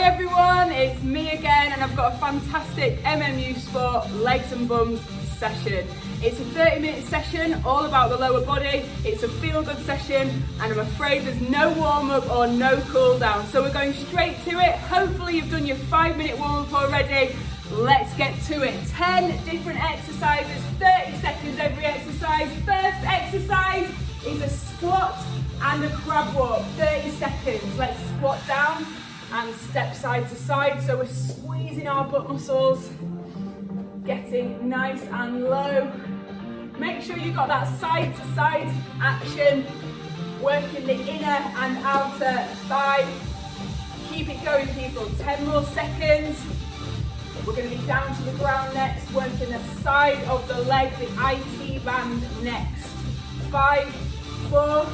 everyone, it's me again and I've got a fantastic MMU Sport legs and bums session. It's a 30-minute session all about the lower body. It's a feel-good session and I'm afraid there's no warm-up or no cool-down. So we're going straight to it. Hopefully you've done your 5-minute warm-up already. Let's get to it. 10 different exercises, 30 seconds every exercise. First exercise is a squat and a crab walk, 30 seconds. Let's squat down and step side to side. So we're squeezing our butt muscles, getting nice and low. Make sure you've got that side to side action, working the inner and outer thigh. Keep it going, people. 10 more seconds. We're going to be down to the ground next, working the side of the leg, the IT band next. 5, 4,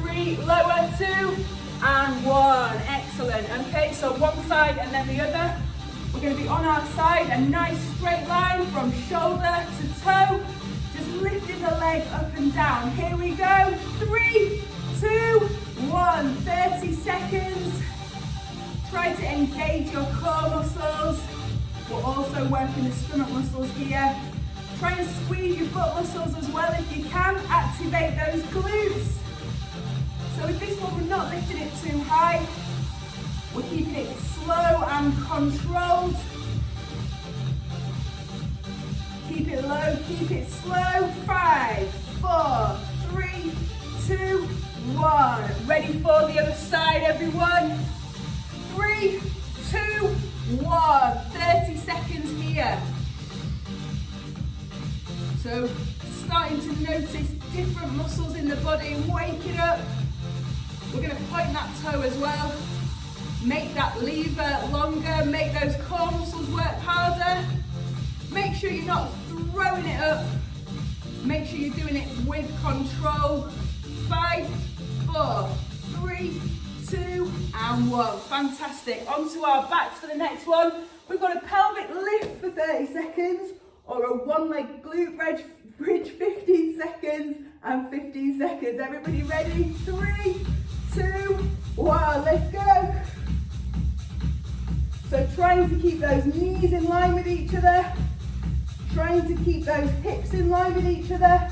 3, lower, 2, and 1. Excellent. Okay, so one side and then the other. We're going to be on our side, a nice straight line from shoulder to toe. Just lifting the leg up and down. Here we go. 3, 2, 1. 30 seconds. Try to engage your core muscles. We're also working the stomach muscles here. Try and squeeze your butt muscles as well if you can. Activate those glutes. So with this one, we're not lifting it too high. We're keeping it slow and controlled. Keep it low, keep it slow. 5, 4, 3, 2, 1. Ready for the other side, everyone? 3, 2, 1. 30 seconds here. So starting to notice different muscles in the body. Wake it up. We're going to point that toe as well. Make that lever longer. Make those core muscles work harder. Make sure you're not throwing it up. Make sure you're doing it with control. 5, 4, 3, 2, and 1. Fantastic. Onto our backs for the next one. We've got a pelvic lift for 30 seconds or a one-leg glute bridge 15 seconds and 15 seconds. Everybody ready? 3, 2, 1. Let's go. So trying to keep those knees in line with each other. Trying to keep those hips in line with each other.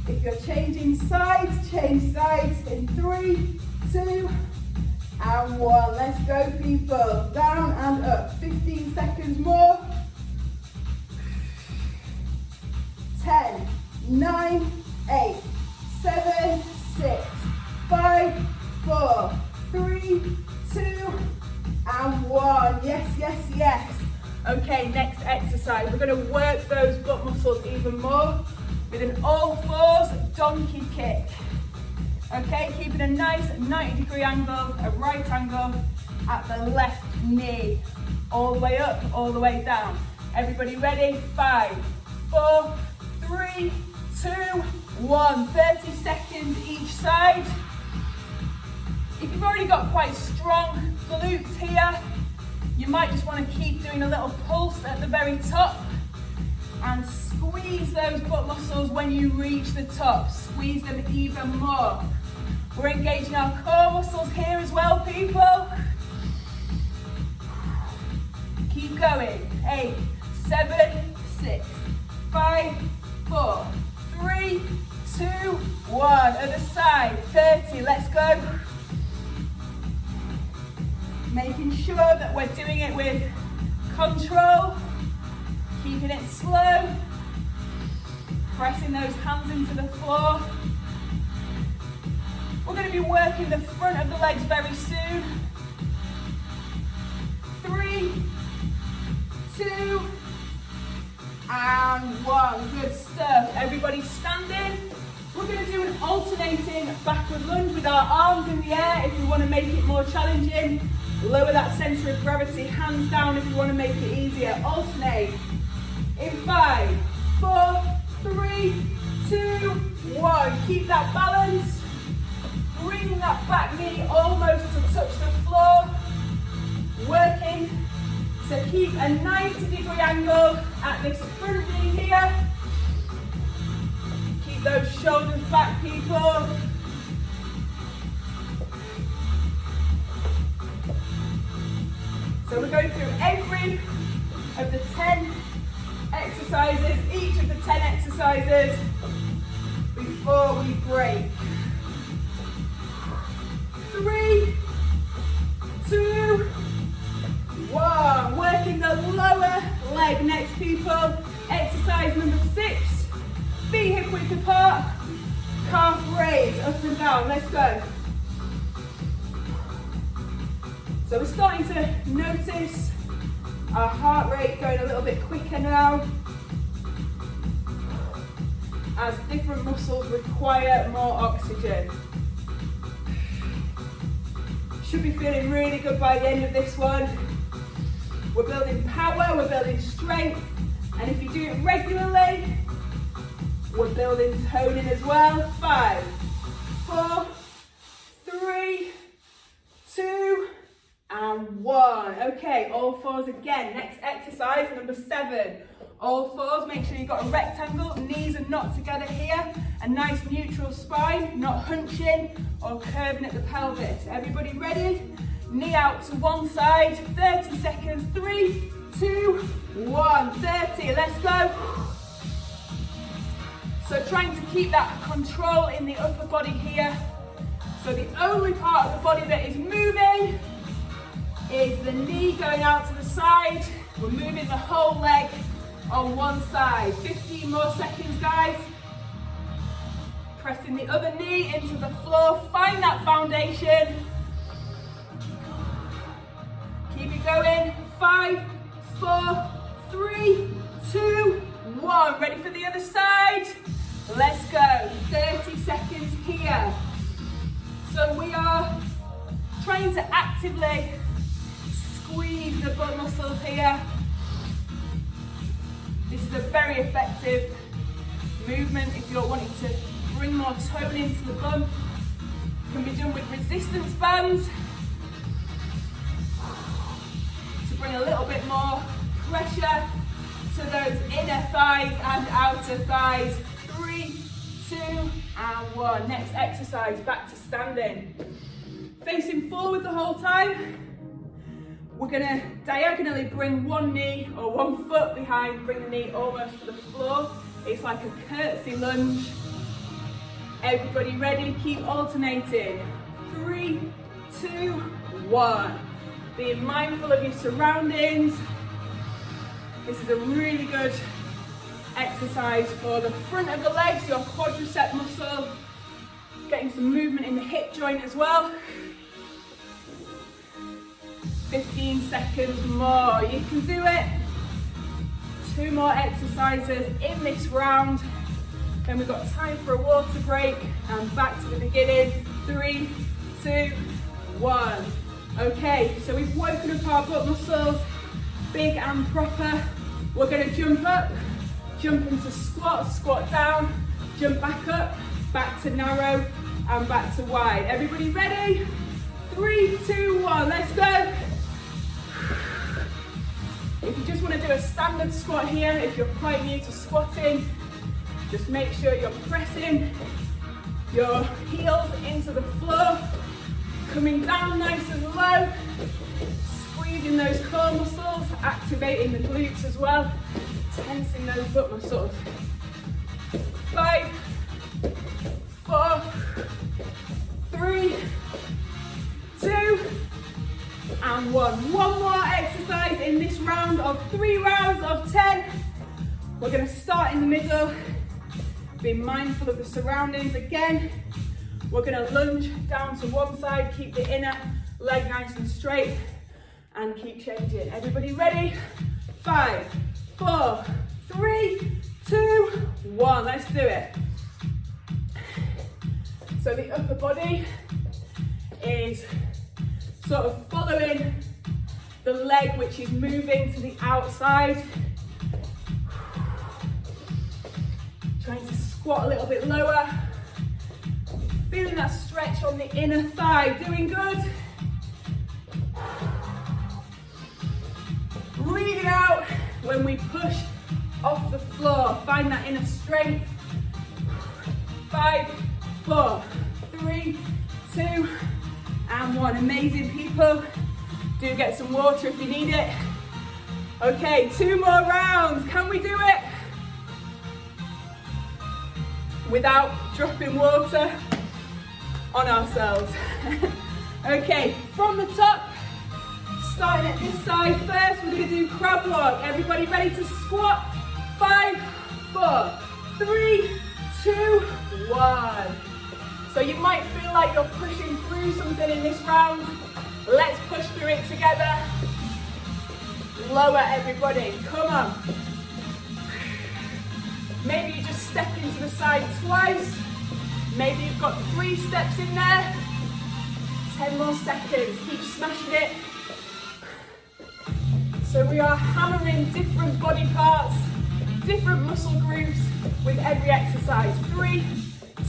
If you're changing sides, change sides in 3, 2, and 1. Let's go, people. Down and up. 15 seconds more. 10, 9, 8, 7, 6, 5, 4, 3, 2, and 1. Yes, yes, yes. Okay, next exercise. We're going to work those butt muscles even more with an all fours donkey kick. Okay, keeping a nice 90-degree angle, a right angle at the left knee. All the way up, all the way down. Everybody ready? 5, 4, 3, 2, 1. 30 seconds each side. If you've already got quite strong glutes here, you might just want to keep doing a little pulse at the very top and squeeze those butt muscles when you reach the top. Squeeze them even more. We're engaging our core muscles here as well, people. Keep going. 8, 7, 6, 5, 4, 3, 2, 1. Other side. 30. Let's go. Making sure that we're doing it with control, keeping it slow, pressing those hands into the floor. We're going to be working the front of the legs very soon. 3, 2, and 1. Good stuff. Everybody standing. We're going to do an alternating backward lunge with our arms in the air if you want to make it more challenging. Lower that centre of gravity, hands down if you want to make it easier. Alternate. In 5, 4, 3, 2, 1. Keep that balance. Bring that back knee almost to touch the floor. Working to keep a 90-degree angle at this front knee here. Keep those shoulders back, people. So we're going through every of the 10 exercises, each of the 10 exercises before we break. 3, 2, 1. Working the lower leg. Next, people. Exercise number 6. Feet hip width apart. Calf raise, up and down. Let's go. So we're starting to notice our heart rate going a little bit quicker now, as different muscles require more oxygen. Should be feeling really good by the end of this one. We're building power, we're building strength, and if you do it regularly, we're building toning as well. 5, 4, 3, 2, and 1. Okay, all fours again. Next exercise, number 7. All fours, make sure you've got a rectangle, knees are not together here, a nice neutral spine, not hunching or curving at the pelvis. Everybody ready? Knee out to one side, 30 seconds, 3, 2, 1, 30, let's go. So trying to keep that control in the upper body here. So the only part of the body that is moving is the knee going out to the side. We're moving the whole leg on one side. 15 more seconds, guys. Pressing the other knee into the floor. Find that foundation. Keep it going. 5, 4, 3, 2, 1. Ready for the other side? Let's go. 30 seconds here. So we are trying to actively squeeze the butt muscles here. This is a very effective movement if you're wanting to bring more tone into the bum. It can be done with resistance bands to bring a little bit more pressure to those inner thighs and outer thighs. 3, 2, and 1. Next exercise, back to standing. Facing forward the whole time. We're going to diagonally bring one knee or one foot behind, bring the knee almost to the floor. It's like a curtsy lunge. Everybody ready? Keep alternating. 3, 2, 1. Being mindful of your surroundings. This is a really good exercise for the front of the legs, your quadricep muscle. Getting some movement in the hip joint as well. 15 seconds more. You can do it. 2 more exercises in this round. Then we've got time for a water break and back to the beginning. 3, 2, 1. Okay, so we've woken up our butt muscles, big and proper. We're going to jump up, jump into squat, squat down, jump back up, back to narrow and back to wide. Everybody ready? 3, 2, 1, let's go. If you just want to do a standard squat here, if you're quite new to squatting, just make sure you're pressing your heels into the floor, coming down nice and low, squeezing those core muscles, activating the glutes as well, tensing those butt muscles. 5, 4, 3, 2, and 1. One more exercise in this round of 3 rounds of 10. We're going to start in the middle, be mindful of the surroundings again. We're going to lunge down to one side, keep the inner leg nice and straight, and keep changing. Everybody ready? 5, 4, 3, 2, 1. Let's do it. So the upper body is sort of following the leg which is moving to the outside. Trying to squat a little bit lower. Feeling that stretch on the inner thigh. Doing good. Breathing out when we push off the floor. Find that inner strength. 5, 4, 3, 2, and 1. Amazing, people. Do get some water if you need it. Okay, 2 more rounds. Can we do it? Without dropping water on ourselves. Okay, from the top, starting at this side first, we're going to do crab walk. Everybody ready to squat? 5, 4, 3, 2, 1. So you might feel like you're pushing through something in this round. Let's push through it together. Lower everybody, come on. Maybe you just step into the side twice. Maybe you've got 3 steps in there. 10 more seconds, keep smashing it. So we are hammering different body parts, different muscle groups with every exercise. 3,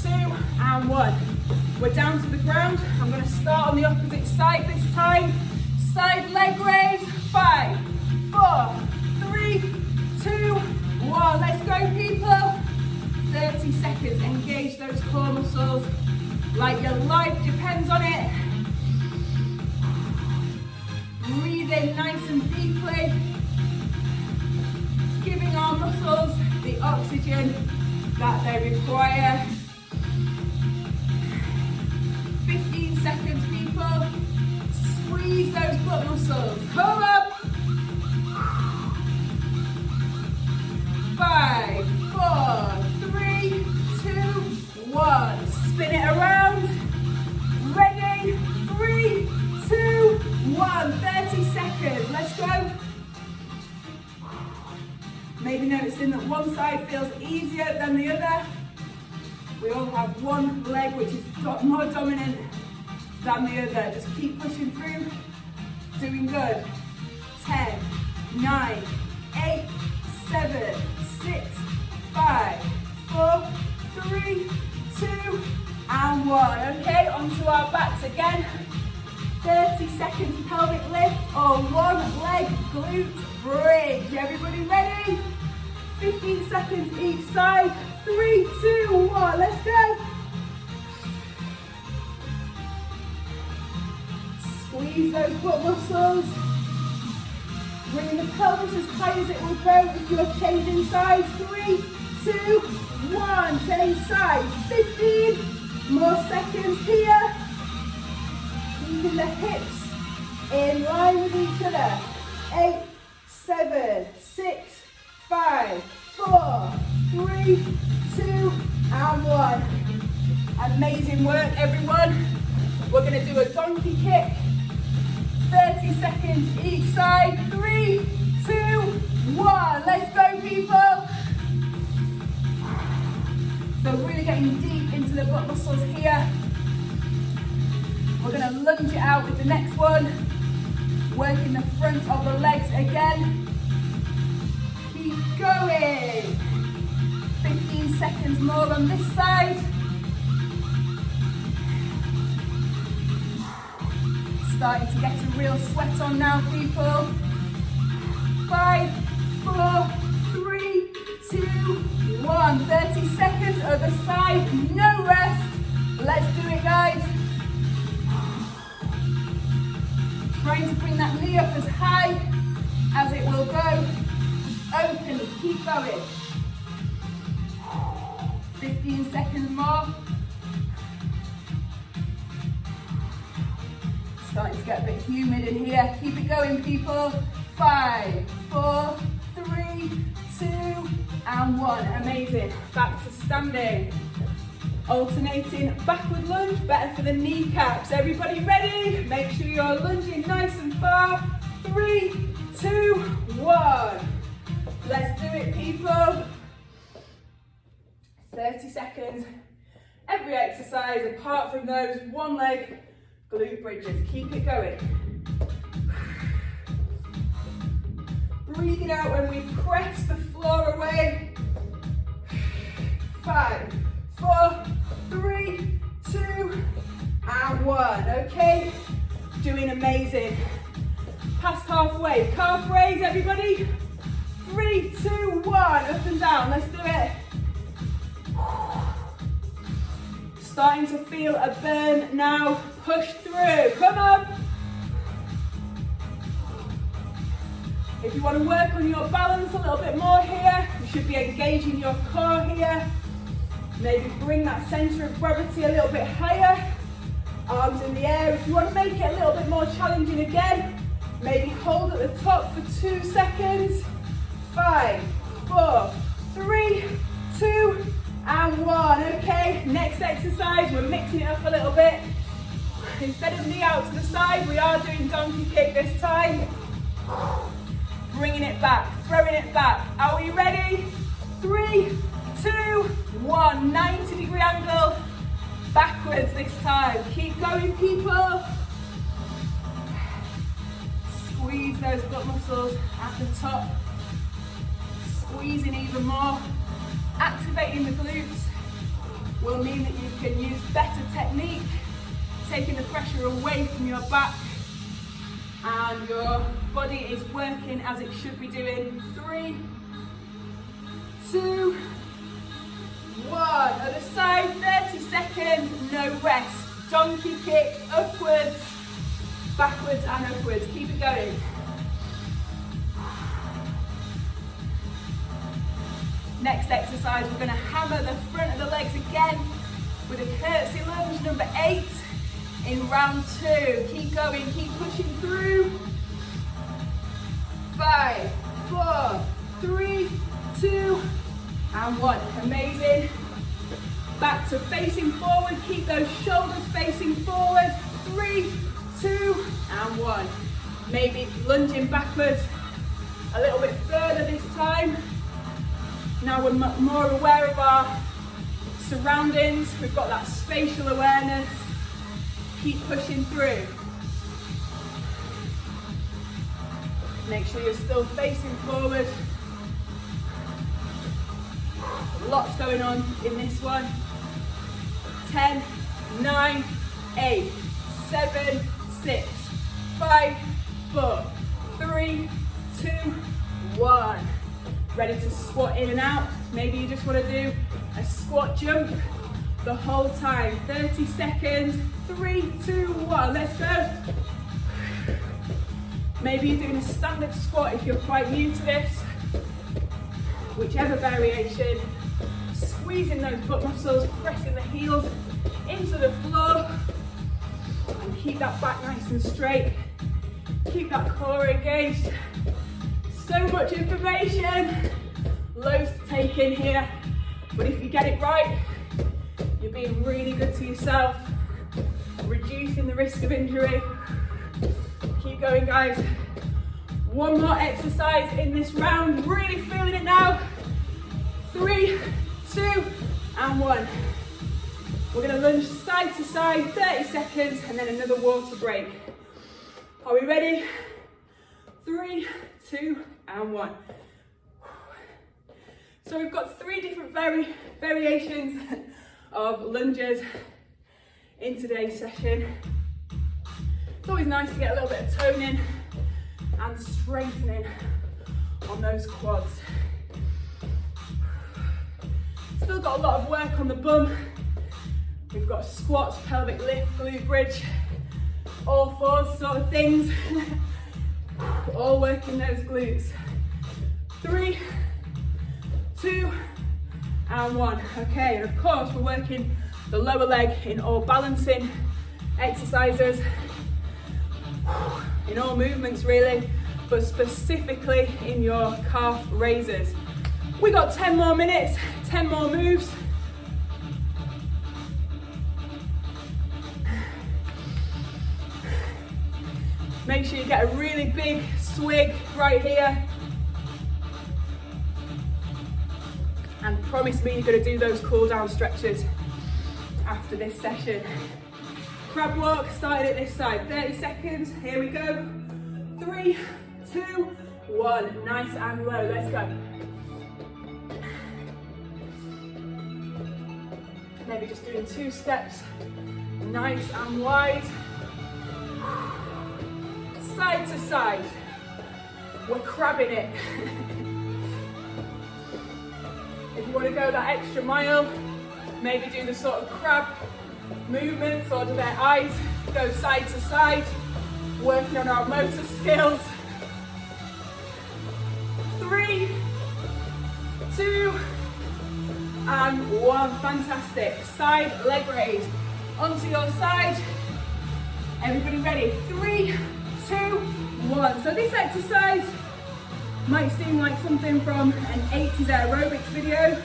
2, and 1. We're down to the ground. I'm going to start on the opposite side this time. Side leg raise. 5, 4, 3, 2, 1. Let's go, people. 30 seconds. Engage those core muscles like your life depends on it. Breathe in nice and deeply. Giving our muscles the oxygen that they require. 15 seconds, people. Squeeze those butt muscles. Come up. 5, 4, 3, 2, 1. Spin it around. Ready? 3, 2, 1. 30 seconds. Let's go. Maybe noticing that one side feels easier than the other. We all have one leg which is more dominant than the other. Just keep pushing through. Doing good. 10, 9, 8, 7, 6, 5, 4, 3, 2, and 1. Okay, onto our backs again. 30 seconds pelvic lift or one leg glute bridge. Everybody ready? 15 seconds each side. 3, 2, 1. Let's go. Squeeze those butt muscles. Bring the pelvis as high as it will go if you're changing sides. 3, 2, 1. Change sides. 15 more seconds here. Keeping the hips in line with each other. 8, 7, 6, 5, 4, 3, 2, and 1. Amazing work, everyone. We're going to do a donkey kick. 30 seconds each side. 3, 2, 1. Let's go, people. So really getting deep into the butt muscles here. We're going to lunge it out with the next one. Working the front of the legs again. Keep going. 15 seconds more on this side. Starting to get a real sweat on now, people. 5, 4, 3, 2, 1. 30 seconds, other side, no rest. Let's do it, guys. Trying to bring that knee up as high as it will go. Open, keep going. 15 seconds more. Starting to get a bit humid in here. Keep it going, people. 5, 4, 3, 2, and 1. Amazing. Back to standing. Alternating backward lunge, better for the kneecaps. Everybody ready? Make sure you're lunging nice and far. 3, 2, 1. Let's do it, people. 30 seconds. Every exercise, apart from those one leg glute bridges. Keep it going. Breathing out when we press the floor away. 5, 4, 3, 2, and 1. Okay? Doing amazing. Past halfway. Calf raise, everybody. 3, 2, 1. Up and down. Let's do it. Starting to feel a burn now. Push through. Come on. If you want to work on your balance a little bit more here, you should be engaging your core here. Maybe bring that centre of gravity a little bit higher. Arms in the air. If you want to make it a little bit more challenging again, maybe hold at the top for 2 seconds. 5, 4, 3, 2, and 1. Okay, next exercise, we're mixing it up a little bit. Instead of knee out to the side, we are doing donkey kick this time. Bringing it back, throwing it back. Are we ready? 3, 2, 1. 90-degree angle. Backwards this time. Keep going, people. Squeeze those butt muscles at the top. Squeezing even more. Activating the glutes will mean that you can use better technique, taking the pressure away from your back, and your body is working as it should be doing. 3, 2, 1. Other side, 30 seconds, no rest. Donkey kick, upwards, backwards and upwards. Keep it going. Next exercise, we're going to hammer the front of the legs again with a curtsy lunge, number 8 in round 2. Keep going, keep pushing through. 5, 4, 3, 2, and 1. Amazing. Back to facing forward. Keep those shoulders facing forward. 3, 2, and 1. Maybe lunging backwards a little bit further this time. Now we're more aware of our surroundings. We've got that spatial awareness. Keep pushing through. Make sure you're still facing forward. Lots going on in this one. 10, 9, 8, 7, 6, 5, 4, 3, 2, 1. Ready to squat in and out. Maybe you just want to do a squat jump the whole time. 30 seconds. 3, 2, 1. Let's go. Maybe you're doing a standard squat if you're quite new to this. Whichever variation. Squeezing those butt muscles, pressing the heels into the floor. And keep that back nice and straight. Keep that core engaged. So much information, loads to take in here, but if you get it right, you're being really good to yourself, reducing the risk of injury. Keep going, guys. One more exercise in this round, really feeling it now. 3, 2, and 1. We're gonna lunge side to side, 30 seconds, and then another water break. Are we ready? 3, 2, and 1. So we've got 3 different variations of lunges in today's session. It's always nice to get a little bit of toning and strengthening on those quads. Still got a lot of work on the bum. We've got squats, pelvic lift, glute bridge, all 4 sort of things. All working those glutes. 3, 2, and 1. Okay, and of course we're working the lower leg in all balancing exercises, in all movements really, but specifically in your calf raises. We got 10 more minutes, 10 more moves. Make sure you get a really big swig right here. And promise me you're going to do those cool down stretches after this session. Crab walk, starting at this side. 30 seconds, here we go. 3, 2, 1. Nice and low, let's go. Maybe just doing 2 steps. Nice and wide. Side to side. We're crabbing it. If you want to go that extra mile, maybe do the sort of crab movements, or do their eyes go side to side, working on our motor skills. 3, 2, and 1. Fantastic. Side leg raise. Onto your side. Everybody ready? 3, 2, 1. So this exercise might seem like something from an 80s aerobics video.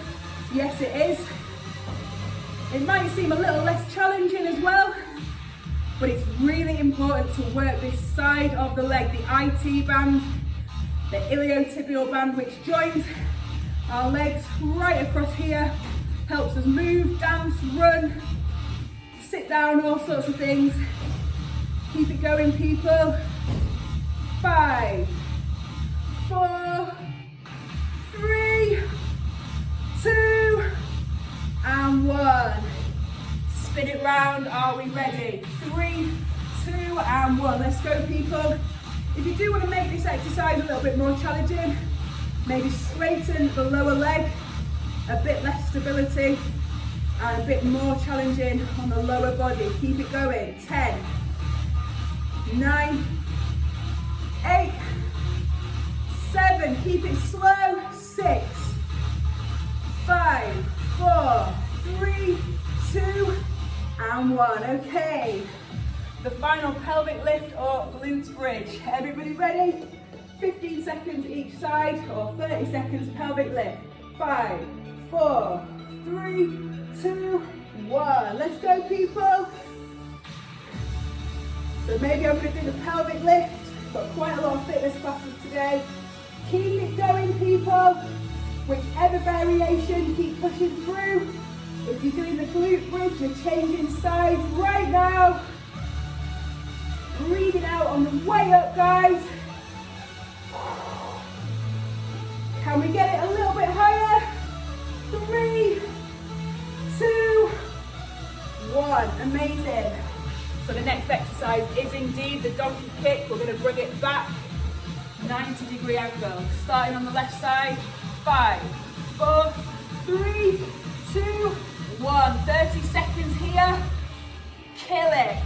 Yes, it is. It might seem a little less challenging as well, but it's really important to work this side of the leg, the IT band, the iliotibial band, which joins our legs right across here, helps us move, dance, run, sit down, all sorts of things. Keep it going, people. 5, 4, 3, 2, and 1. Spin it round. Are we ready? 3, 2, and 1. Let's go, people. If you do want to make this exercise a little bit more challenging, maybe straighten the lower leg, a bit less stability, and a bit more challenging on the lower body. Keep it going. 10, 9, 8, 7. Keep it slow. 6, 5, 4, 3, 2, and 1. Okay. The final pelvic lift or glute bridge. Everybody ready? 15 seconds each side or 30 seconds pelvic lift. 5, 4, 3, 2, 1. Let's go, people. So maybe I'm going to do the pelvic lift. Got quite a lot of fitness classes today. Keep it going, people. Whichever variation, keep pushing through. If you're doing the glute bridge, you're changing sides right now. Breathing out on the way up, guys. Can we get it a little bit higher? 3, 2, 1. Amazing. So the next exercise is indeed the donkey kick. We're going to bring it back 90-degree angle. Starting on the left side. 5, 4, 3, 2, 1. 30 seconds here. Kill it.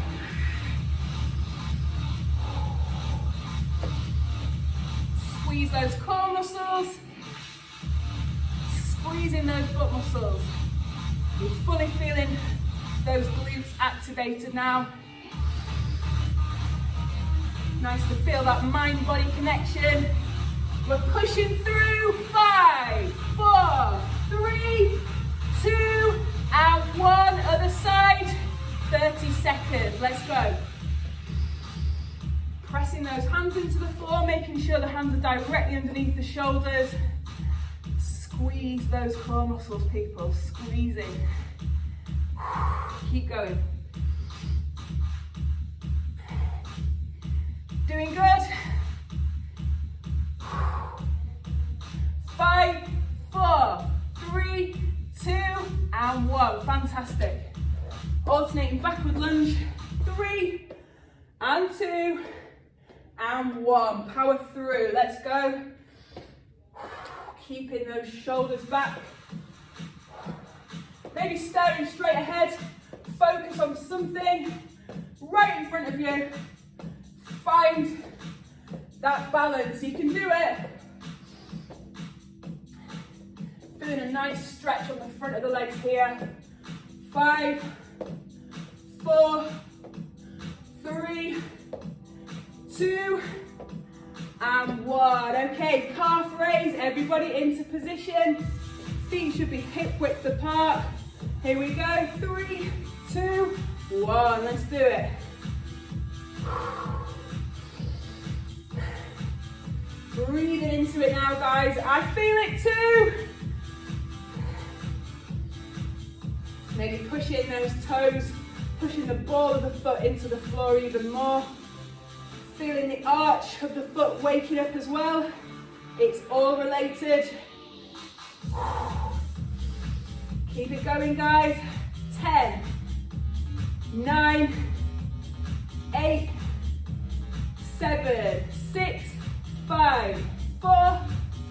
Squeeze those core muscles. Squeezing those butt muscles. You're fully feeling those glutes activated now. Nice to feel that mind-body connection. We're pushing through. 5, 4, 3, 2, and 1. Other side. 30 seconds. Let's go. Pressing those hands into the floor, making sure the hands are directly underneath the shoulders. Squeeze those core muscles, people. Squeezing. Keep going. Doing good. 5, 4, 3, 2, and 1. Fantastic. Alternating backward lunge. 3, and 2, and 1. Power through. Let's go. Keeping those shoulders back. Maybe staring straight ahead. Focus on something right in front of you. Find that balance. You can do it. Feeling a nice stretch on the front of the legs here. 5, 4, 3, 2, and 1. Okay, calf raise. Everybody into position. Feet should be hip width apart. Here we go. 3, 2, 1. Let's do it. Breathing into it now, guys. I feel it too. Maybe pushing those toes, pushing the ball of the foot into the floor even more. Feeling the arch of the foot waking up as well. It's all related. Keep it going, guys. 10, 9, 8, 7, 6, 5, 4,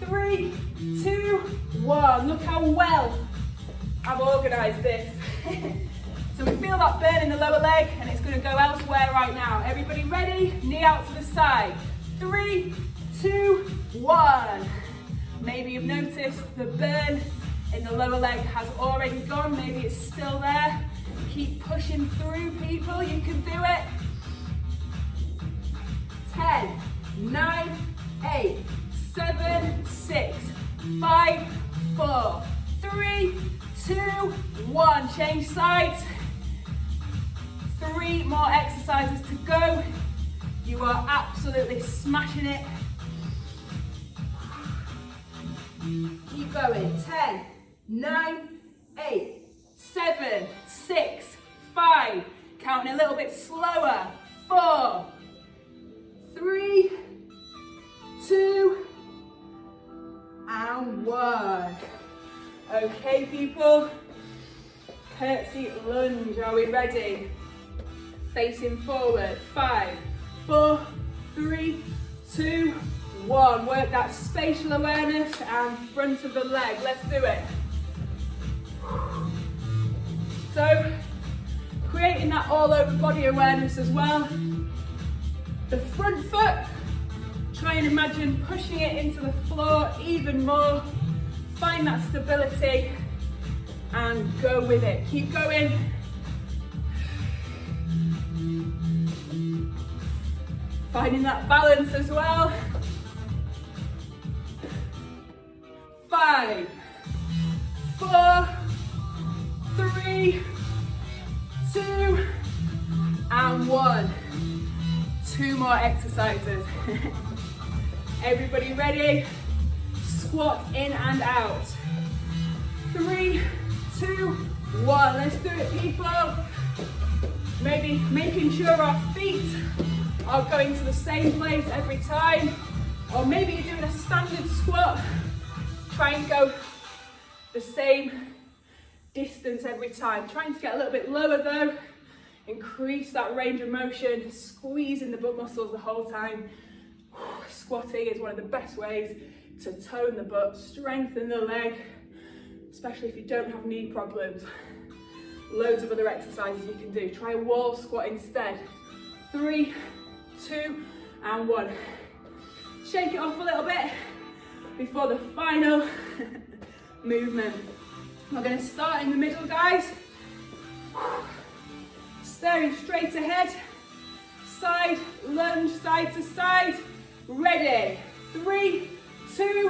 3, 2, 1. Look how well I've organised this. So we feel that burn in the lower leg and it's going to go elsewhere right now. Everybody ready? Knee out to the side. 3, 2, 1. Maybe you've noticed the burn in the lower leg has already gone, maybe it's still there. Keep pushing through, people, you can do it. 10, 9, 8, 7, 6, 5, 4, 3, 2, 1. Change sides. 3 more exercises to go. You are absolutely smashing it. Keep going. 10, 9, 8, 7, 6, 5. Counting a little bit slower. 4, 3, 2, and 1. Okay, people. Curtsy lunge. Are we ready? Facing forward. 5, 4, 3, 2, 1. Work that spatial awareness and front of the leg. Let's do it. So, creating that all over body awareness as well. The front foot, try and imagine pushing it into the floor even more. Find that stability and go with it. Keep going. Finding that balance as well. 5, 4, 3, 2, and 1. 2 more exercises. Everybody ready? Squat in and out. 3, 2, 1. Let's do it, people. Maybe making sure our feet are going to the same place every time. Or maybe you're doing a standard squat. Try and go the same distance every time. Trying to get a little bit lower though. Increase that range of motion, squeezing the butt muscles the whole time. Squatting is one of the best ways to tone the butt, strengthen the leg, especially if you don't have knee problems. Loads of other exercises you can do. Try a wall squat instead. 3, 2, and 1. Shake it off a little bit before the final movement. We're going to start in the middle, guys. Staring straight ahead. Side lunge, side to side. Ready. 3, 2,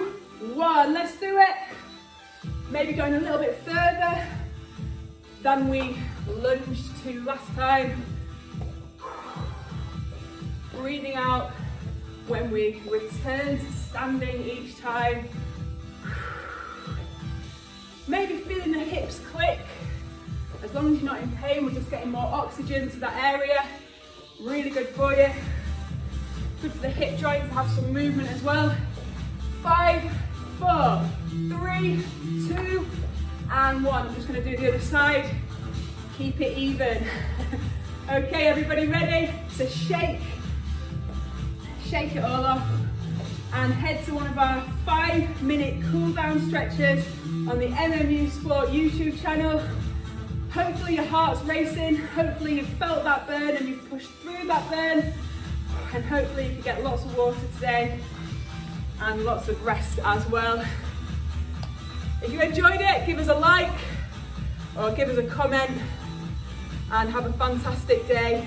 1. Let's do it. Maybe going a little bit further than we lunged to last time. Breathing out when we return to standing each time. Maybe feeling the hips click. As long as you're not in pain, we're just getting more oxygen to that area. Really good for you. Good for the hip joints to have some movement as well. 5, 4, 3, 2, and 1. I'm just going to do the other side. Keep it even. Okay, everybody ready? So shake it all off and head to one of our 5-minute cool down stretches on the MMU Sport YouTube channel. Hopefully your heart's racing, hopefully you've felt that burn and you've pushed through that burn, and hopefully you can get lots of water today and lots of rest as well. If you enjoyed it, give us a like or give us a comment and have a fantastic day.